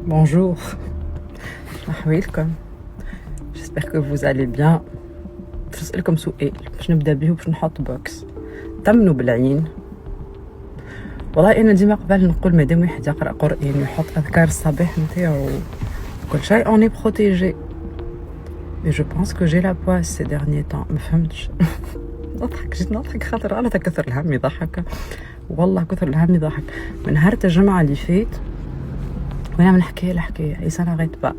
Bonjour, أحوالكم؟ j'espère que vous allez bien. باش نسألكم سؤال باش نبدا به وباش نحط بوكس. تمنوا بالعين. والله أنا ديما قبل نقول مادام واحد يقرأ قرآن ويحط أذكار الصباح نتاعو كل شيء on est protégé. Mais je pense que j'ai la poisse ces derniers temps. ما فهمتش. جيت نضحك خاطر غلط كثر الهم يضحك. والله كثر الهم يضحك. من نهار الجمعة اللي فات وانا من حكايه اي سنه غيت بقى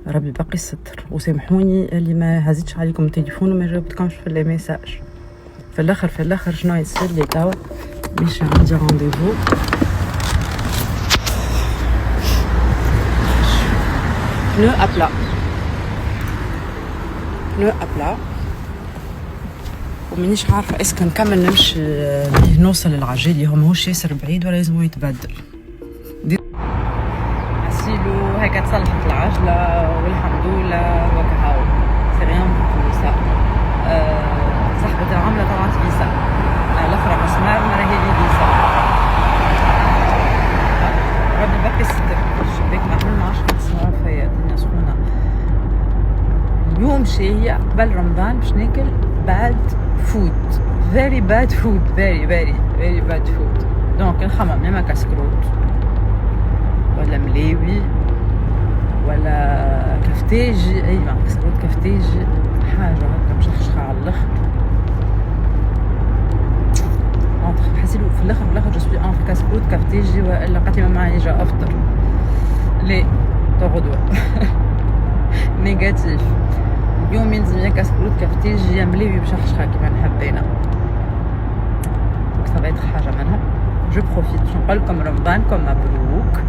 ربي باقي الستر وسامحوني اللي ما هزيتش عليكم التليفون وما جاوبتكمش في لي ميساج. في الاخر شنو يصير لي توا مش عندي رونديفو نو ابلا ومانيش عارفه اسكو نكمل نمشي نوصل للعجالي هو ماهوش ياسر بعيد ولا لازم يتبدل. هيك تصلحت العجلة والحمد لله وكهو سريان بفلوسها. صاحبة العملة طلعت فيسا الأخرى مسمار ما راهي لي فيسا. ربي باقي الستر الشباك معمول معاش كنتصور فيا الدنيا سخونة. اليوم شاهية قبل رمضان باش ناكل bad food very bad food very bad food. دونك نخمم يا كاسكروت ولا ملاوي ولا كفتاجي اي ما كسكروت كفتاجي حاجه هكا مشخشخه على الاخر. حسيلو في الاخر جو سوي انف كسكروت كفتاجي والا قاتي ما معايا جا افطر لي غدوه نيجاتيف. اليوم يلزم يا كسكروت كفتاجي يا ملاوي مشخشخه كيما نحب انا. دونك صافا حاجه منهم جو بروفيت باش نقول لكم رمضانكم مبروك.